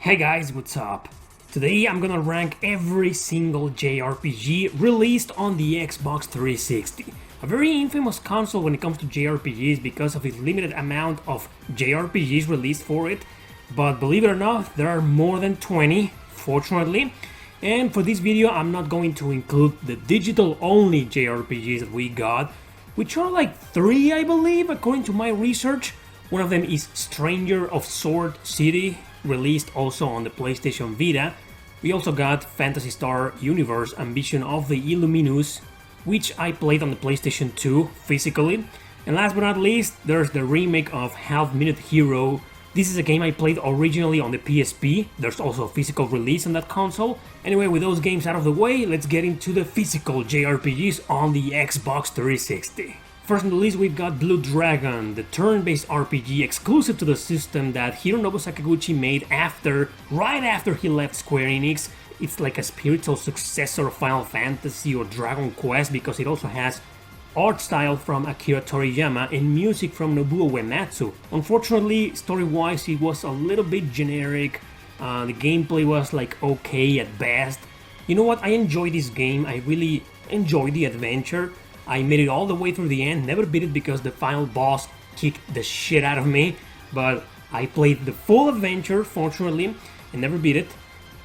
Hey guys, what's up? Today I'm gonna rank every single JRPG released on the Xbox 360. A very infamous console when it comes to JRPGs because of its limited amount of JRPGs released for it. But believe it or not, there are more than 20, fortunately. And for this video I'm not going to include the digital only JRPGs that we got, which are like 3 I believe, according to my research. One of them is Stranger of Sword City, released also on the PlayStation Vita. We also got Phantasy Star Universe Ambition of the Illuminus, which I played on the PlayStation 2 physically. And last but not least, there's the remake of Half Minute Hero. This is a game I played originally on the PSP. There's also a physical release on that console. Anyway, with those games out of the way, let's get into the physical JRPGs on the Xbox 360. First on the list we've got Blue Dragon, the turn-based RPG exclusive to the system that Hironobu Sakaguchi made right after he left Square Enix. It's like a spiritual successor of Final Fantasy or Dragon Quest because it also has art style from Akira Toriyama and music from Nobuo Uematsu. Unfortunately, story-wise it was a little bit generic, the gameplay was like okay at best. You know what, I enjoyed this game, I really enjoyed the adventure. I made it all the way through the end, never beat it because the final boss kicked the shit out of me, but I played the full adventure, fortunately, and never beat it.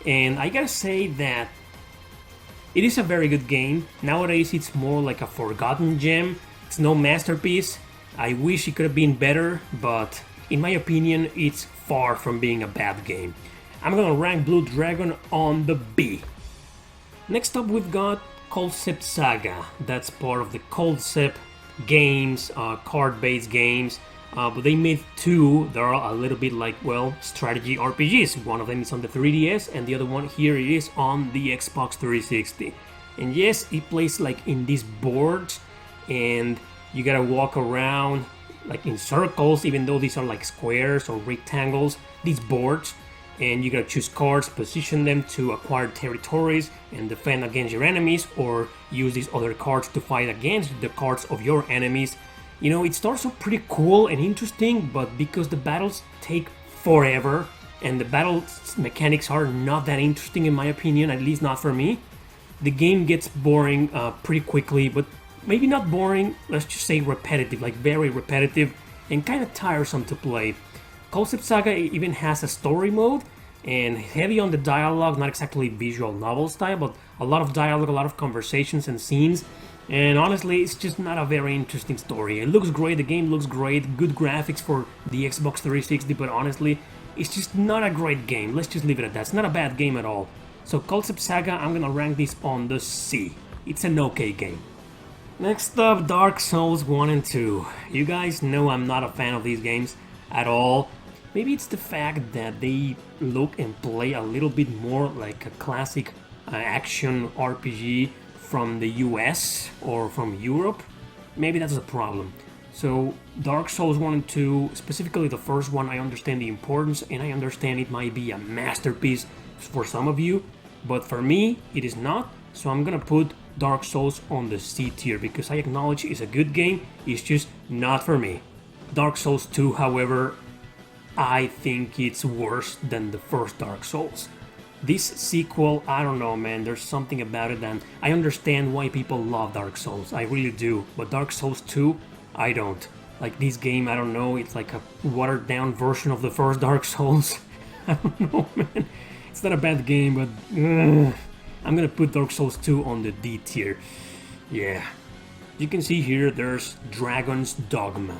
And I gotta say that it is a very good game. Nowadays it's more like a forgotten gem. It's no masterpiece. I wish it could have been better, but in my opinion it's far from being a bad game. I'm gonna rank Blue Dragon on the B. Next up we've got Culdcept Saga. That's part of the Culdcept games, card-based games, but they made 2 that are a little bit like, well, strategy RPGs. One of them is on the 3DS and the other one here it is on the Xbox 360. And yes, it plays like in these boards and you gotta walk around like in circles, even though these are like squares or rectangles, these boards. And you gotta choose cards, position them to acquire territories and defend against your enemies, or use these other cards to fight against the cards of your enemies. You know, it starts off pretty cool and interesting, but because the battles take forever and the battle mechanics are not that interesting in my opinion, at least not for me, the game gets boring pretty quickly, but maybe not boring, let's just say repetitive, like very repetitive and kind of tiresome to play. Culdcept Saga even has a story mode and heavy on the dialogue, not exactly visual novel style, but a lot of dialogue, a lot of conversations and scenes. And honestly, it's just not a very interesting story. It looks great, the game looks great, good graphics for the Xbox 360, but honestly, it's just not a great game. Let's just leave it at that. It's not a bad game at all. So Culdcept Saga, I'm gonna rank this on the C. It's an okay game. Next up, Dark Souls 1 and 2. You guys know I'm not a fan of these games at all. Maybe it's the fact that they look and play a little bit more like a classic action RPG from the US or from Europe. Maybe that's a problem. So Dark Souls 1 and 2, specifically the first one, I understand the importance and I understand it might be a masterpiece for some of you, but for me it is not. So I'm gonna put Dark Souls on the C tier because I acknowledge it's a good game, it's just not for me. Dark Souls 2, however, I think it's worse than the first Dark Souls. This sequel, I don't know man, there's something about it and I understand why people love Dark Souls, I really do, but Dark Souls 2, I don't. Like this game, I don't know, it's like a watered down version of the first Dark Souls. I don't know man, it's not a bad game, but I'm gonna put Dark Souls 2 on the D tier. Yeah. You can see here there's Dragon's Dogma.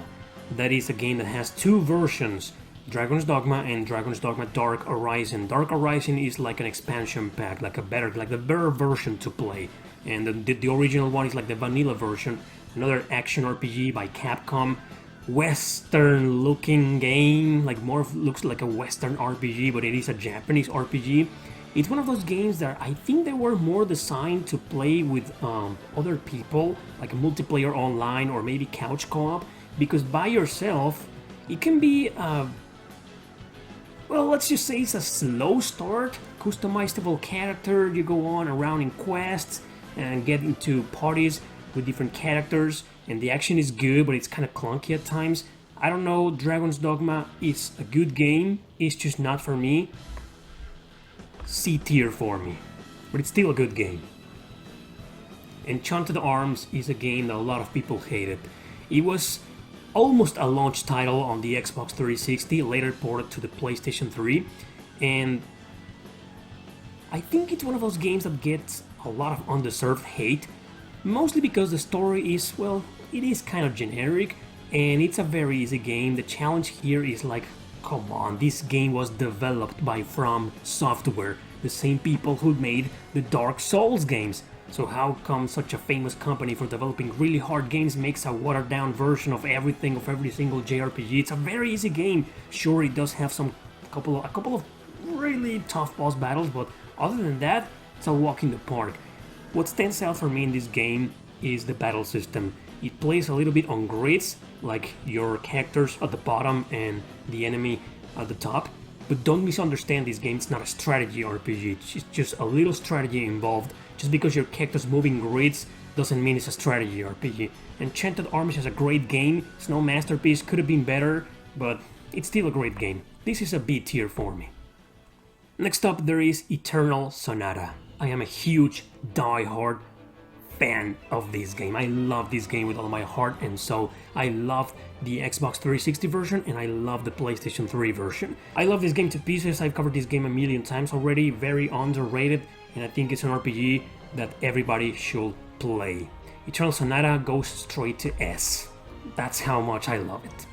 That is a game that has 2 versions. Dragon's Dogma and Dragon's Dogma Dark Horizon. Dark Horizon is like an expansion pack, like the better version to play. And the original one is like the vanilla version. Another action RPG by Capcom. Western looking game, like more looks like a Western RPG, but it is a Japanese RPG. It's one of those games that I think they were more designed to play with other people, like a multiplayer online or maybe couch co-op, because by yourself, it can be well, let's just say it's a slow start, customizable character, you go on around in quests and get into parties with different characters, and the action is good, but it's kind of clunky at times. I don't know, Dragon's Dogma is a good game, it's just not for me. C tier for me, but it's still a good game. Enchanted Arms is a game that a lot of people hated. It was almost a launch title on the Xbox 360, later ported to the PlayStation 3, and I think it's one of those games that gets a lot of undeserved hate, mostly because the story is, well, it is kind of generic, and it's a very easy game. The challenge here is like, come on, this game was developed by From Software, the same people who made the Dark Souls games. So how come such a famous company for developing really hard games makes a watered down version of everything, of every single JRPG? It's a very easy game. Sure, it does have a couple of really tough boss battles, but other than that, it's a walk in the park. What stands out for me in this game is the battle system. It plays a little bit on grids, like your characters at the bottom and the enemy at the top. But don't misunderstand this game, it's not a strategy RPG, it's just a little strategy involved. Just because your character's moving grids doesn't mean it's a strategy RPG. Enchanted Arms is a great game, it's no masterpiece, could have been better, but it's still a great game. This is a B tier for me. Next up there is Eternal Sonata. I am a huge, die-hard fan of this game. I love this game with all my heart and soul. I love the Xbox 360 version and I love the PlayStation 3 version. I love this game to pieces. I've covered this game a million times already. Very underrated, and I think it's an RPG that everybody should play. Eternal Sonata goes straight to S. That's how much I love it.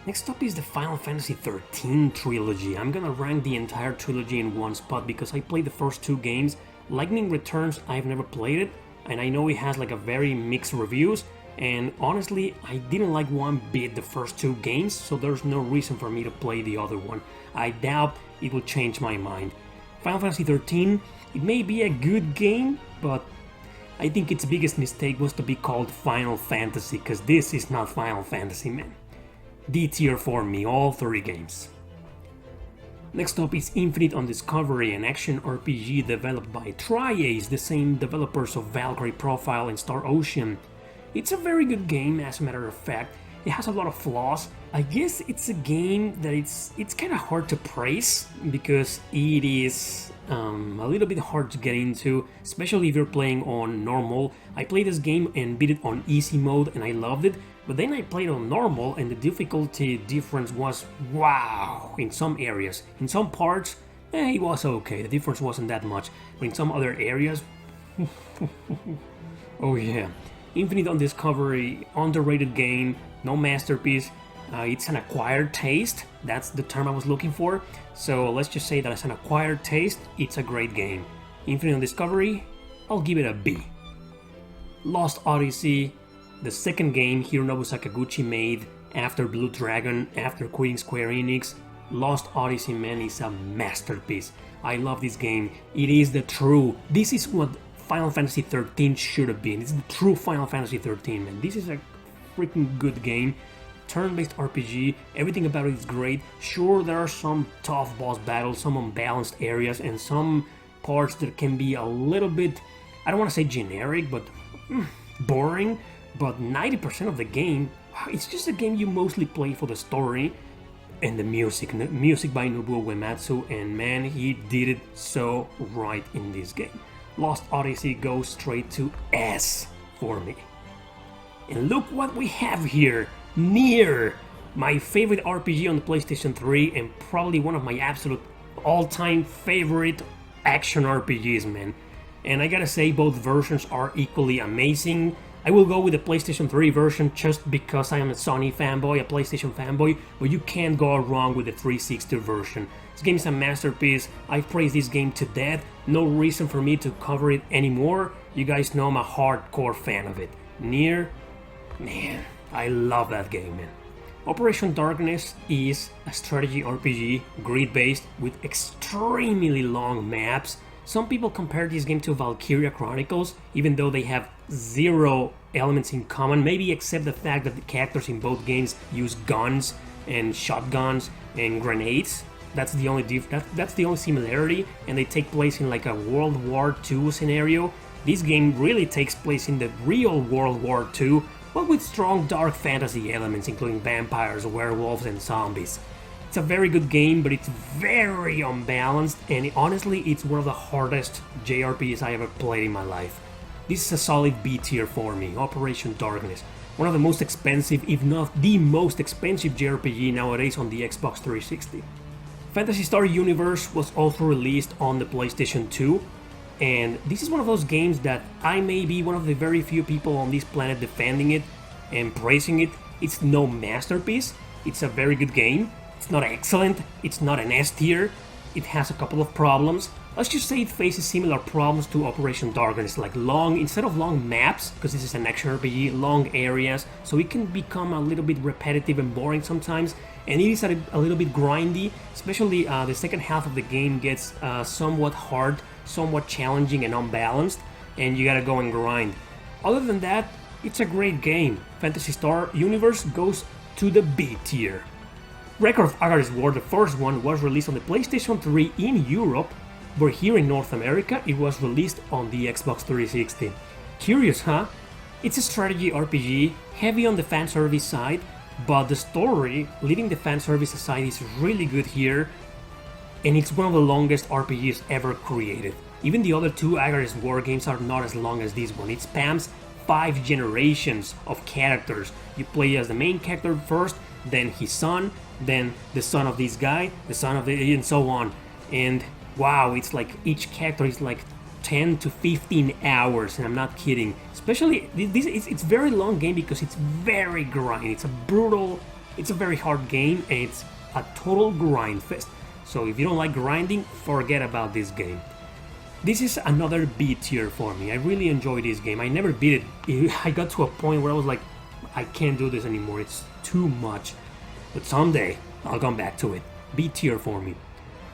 Next up is the Final Fantasy XIII trilogy. I'm gonna rank the entire trilogy in one spot because I played the first two games. Lightning Returns, I've never played it, and I know it has like a very mixed reviews, and honestly I didn't like one bit the first two games, so there's no reason for me to play the other one. I doubt it will change my mind. Final Fantasy XIII, it may be a good game, but I think its biggest mistake was to be called Final Fantasy, because this is not Final Fantasy, man. D tier for me, all three games. Next up is Infinite Undiscovery, an action RPG developed by Tri-Ace, the same developers of Valkyrie Profile and Star Ocean. It's a very good game, as a matter of fact. It has a lot of flaws. I guess it's a game that it's kind of hard to praise because it is a little bit hard to get into, especially if you're playing on normal. I played this game and beat it on easy mode and I loved it, but then I played on normal and the difficulty difference was wow in some areas. In some parts, it was okay, the difference wasn't that much, but in some other areas, oh yeah. Infinite Undiscovery, underrated game, no masterpiece. It's an acquired taste, that's the term I was looking for. So let's just say that as an acquired taste, it's a great game. Infinite Undiscovery, I'll give it a B. Lost Odyssey, the second game Hironobu Sakaguchi made after Blue Dragon, after quitting Square Enix. Lost Odyssey, man, is a masterpiece. I love this game. It is this is what Final Fantasy XIII should have been. It's the true Final Fantasy XIII, man. This is a freaking good game. Turn-based RPG, everything about it is great. Sure, there are some tough boss battles, some unbalanced areas, and some parts that can be a little bit, I don't want to say generic, but boring. But 90% of the game, it's just a game you mostly play for the story and the music. Music by Nobuo Uematsu, and man, he did it so right in this game. Lost Odyssey goes straight to S for me. And look what we have here, NieR, my favorite RPG on the PlayStation 3 and probably one of my absolute all-time favorite action RPGs, man. And I gotta say, both versions are equally amazing. I will go with the PlayStation 3 version just because I am a Sony fanboy, a PlayStation fanboy, but you can't go wrong with the 360 version. This game is a masterpiece. I've praised this game to death. No reason for me to cover it anymore. You guys know I'm a hardcore fan of it. NieR, man, I love that game, man. Operation Darkness is a strategy RPG, grid-based, with extremely long maps. Some people compare this game to Valkyria Chronicles, even though they have zero elements in common, maybe except the fact that the characters in both games use guns and shotguns and grenades. That's the only that's the only similarity, and they take place in like a World War II scenario. This game really takes place in the real World War II, but with strong dark fantasy elements, including vampires, werewolves, and zombies. It's a very good game, but it's very unbalanced, and honestly, it's one of the hardest JRPGs I ever played in my life. This is a solid B tier for me, Operation Darkness. One of the most expensive, if not the most expensive JRPG nowadays on the Xbox 360. Phantasy Star Universe was also released on the PlayStation 2, and this is one of those games that I may be one of the very few people on this planet defending it and praising it. It's no masterpiece, it's a very good game. It's not excellent, it's not an S tier, it has a couple of problems. Let's just say it faces similar problems to Operation Darkness, like instead of long maps, because this is an action RPG, long areas, so it can become a little bit repetitive and boring sometimes, and it is a little bit grindy, especially the second half of the game gets somewhat hard, somewhat challenging and unbalanced, and you gotta go and grind. Other than that, it's a great game. Phantasy Star Universe goes to the B tier. Record of Agarest War, the first one, was released on the PlayStation 3 in Europe, but here in North America it was released on the Xbox 360. Curious, huh? It's a strategy RPG, heavy on the fan service side, but the story, leaving the fan service aside, is really good here, and it's one of the longest RPGs ever created. Even the other two Agarest War games are not as long as this one. It spans 5 generations of characters. You play as the main character first, then his son, then the son of this guy, the son of the, and so on. And wow, it's like each character is like 10 to 15 hours, and I'm not kidding. Especially it's a very long game because it's very grind. It's a very hard game, and it's a total grind fest. So if you don't like grinding, forget about this game. This is another B tier for me. I really enjoyed this game. I never beat it. I got to a point where I was like, I can't do this anymore. It's too much. But someday, I'll come back to it. B tier for me.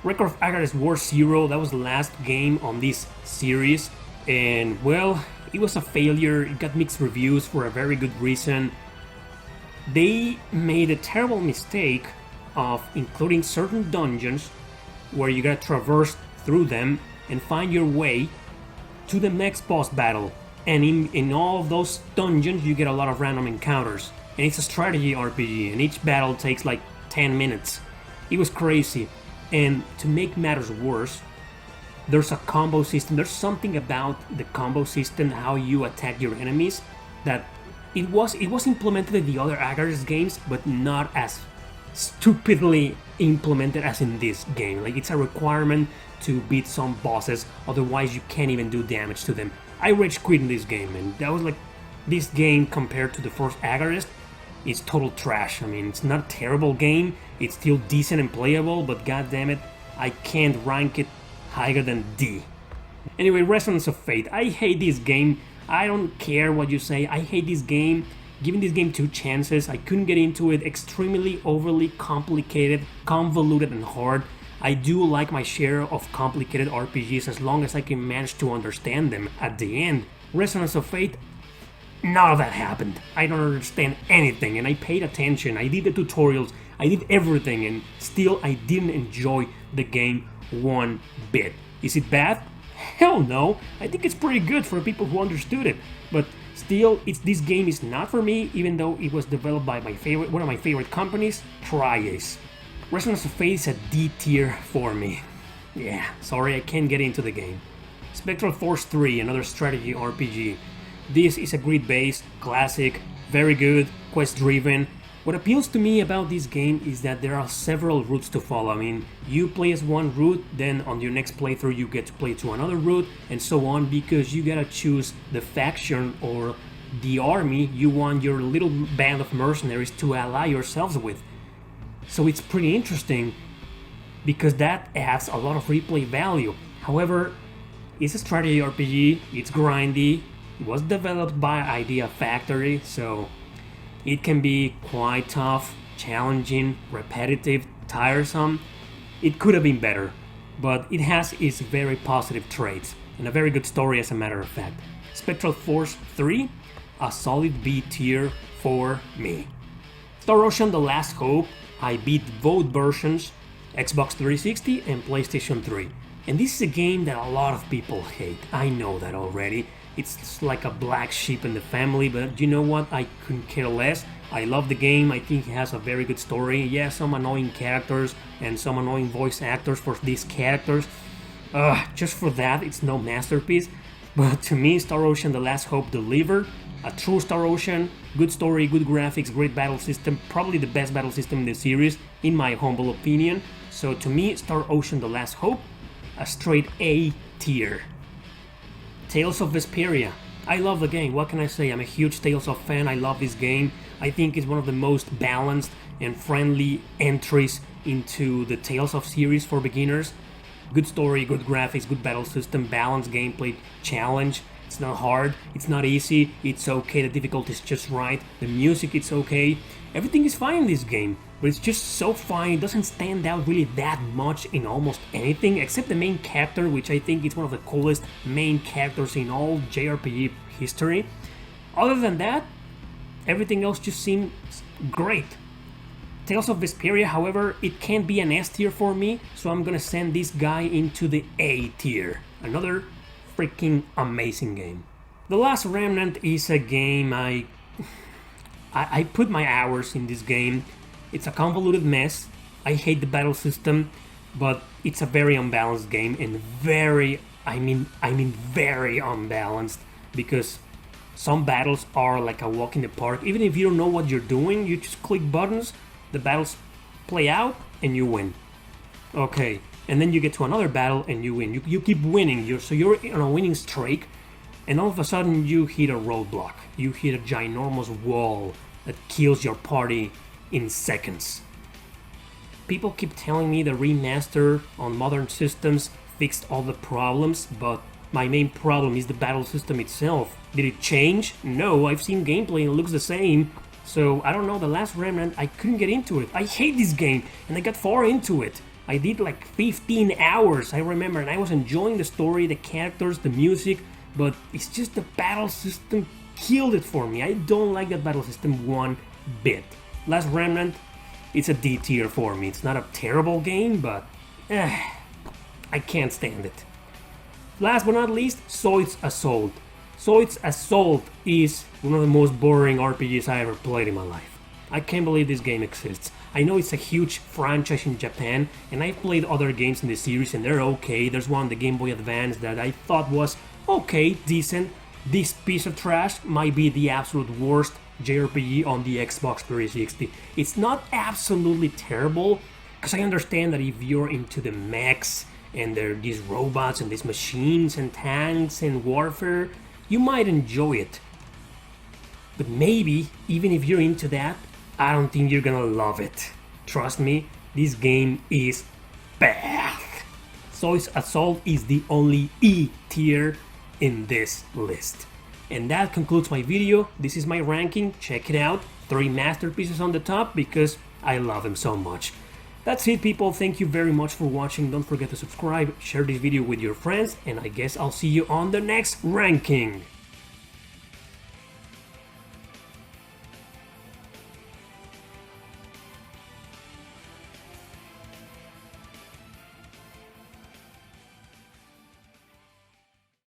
Record of Agarest War Zero, that was the last game on this series. And well, it was a failure. It got mixed reviews for a very good reason. They made a terrible mistake of including certain dungeons where you gotta traverse through them and find your way to the next boss battle. And in all of those dungeons you get a lot of random encounters. And it's a strategy RPG, and each battle takes like 10 minutes. It was crazy. And to make matters worse, there's a combo system. There's something about the combo system, how you attack your enemies, that it was implemented in the other Agarest games, but not as stupidly implemented as in this game. Like, it's a requirement to beat some bosses, otherwise you can't even do damage to them. I rage quit in this game, and that was like, this game compared to the first Agarest, it's total trash. I mean, it's not a terrible game, it's still decent and playable, but goddammit, I can't rank it higher than D. Anyway, Resonance of Fate. I hate this game. I don't care what you say, I hate this game. Giving this game 2 chances, I couldn't get into it. Extremely overly complicated, convoluted and hard. I do like my share of complicated RPGs as long as I can manage to understand them at the end. Resonance of Fate, none of that happened. I don't understand anything, and I paid attention. I did the tutorials, I did everything, and still I didn't enjoy the game one bit. Is it bad? Hell no. I think it's pretty good for people who understood it. But still, this game is not for me, even though it was developed by one of my favorite companies, Tri-Ace. Resonance of Fate is a D tier for me. Yeah, sorry, I can't get into the game. Spectral Force 3, another strategy RPG. This is a grid-based, classic, very good, quest-driven. What appeals to me about this game is that there are several routes to follow. I mean, you play as one route, then on your next playthrough you get to play to another route, and so on, because you gotta choose the faction or the army you want your little band of mercenaries to ally yourselves with. So it's pretty interesting, because that adds a lot of replay value. However, it's a strategy RPG, it's grindy, it was developed by Idea Factory, so it can be quite tough, challenging, repetitive, tiresome. It could have been better, but it has its very positive traits, and a very good story as a matter of fact. Spectral Force 3, a solid B tier for me. Star Ocean The Last Hope, I beat both versions, Xbox 360 and PlayStation 3. And this is a game that a lot of people hate, I know that already. It's like a black sheep in the family, but you know what? I couldn't care less. I love the game. I think it has a very good story. Yeah, some annoying characters and some annoying voice actors for these characters. Just for that, it's no masterpiece. But to me, Star Ocean The Last Hope delivered. A true Star Ocean, good story, good graphics, great battle system, probably the best battle system in the series, in my humble opinion. So to me, Star Ocean The Last Hope, a straight A tier. Tales of Vesperia. I love the game, what can I say? I'm a huge Tales of fan, I love this game. I think it's one of the most balanced and friendly entries into the Tales of series for beginners. Good story, good graphics, good battle system, balanced gameplay, challenge. It's not hard, it's not easy, it's okay, the difficulty is just right, the music it's okay, everything is fine in this game, but it's just so fine, it doesn't stand out really that much in almost anything, except the main character, which I think is one of the coolest main characters in all JRPG history. Other than that, everything else just seems great. Tales of Vesperia, however, it can't be an S tier for me, so I'm gonna send this guy into the A tier. Another freaking amazing game. The Last Remnant is a game I put my hours in this game. It's a convoluted mess. I hate the battle system, but it's a very unbalanced game and very unbalanced, because some battles are like a walk in the park. Even if you don't know what you're doing, you just click buttons, the battles play out and you win. Okay. And then you get to another battle and you win. You keep winning, so you're on a winning streak, and all of a sudden you hit a roadblock. You hit a ginormous wall that kills your party in seconds. People keep telling me the remaster on modern systems fixed all the problems, but my main problem is the battle system itself. Did it change? No, I've seen gameplay and it looks the same. So I don't know, The Last Remnant, I couldn't get into it. I hate this game, and I got far into it. I did like 15 hours, I remember, and I was enjoying the story, the characters, the music, but it's just the battle system killed it for me. I don't like that battle system one bit. Last Remnant, it's a D tier for me. It's not a terrible game, but I can't stand it. Last but not least, Zoid's Assault. Zoid's Assault is one of the most boring RPGs I ever played in my life. I can't believe this game exists. I know it's a huge franchise in Japan, and I've played other games in the series and they're okay. There's one on the Game Boy Advance that I thought was okay, decent. This piece of trash might be the absolute worst JRPG on the Xbox 360. It's not absolutely terrible, because I understand that if you're into the mechs and there are these robots and these machines and tanks and warfare, you might enjoy it. But maybe, even if you're into that, I don't think you're gonna love it. Trust me, this game is bad. Zoid's Assault is the only E tier in this list. And that concludes my video. This is my ranking, check it out. 3 masterpieces on the top because I love them so much. That's it, people, thank you very much for watching. Don't forget to subscribe, share this video with your friends, and I guess I'll see you on the next ranking.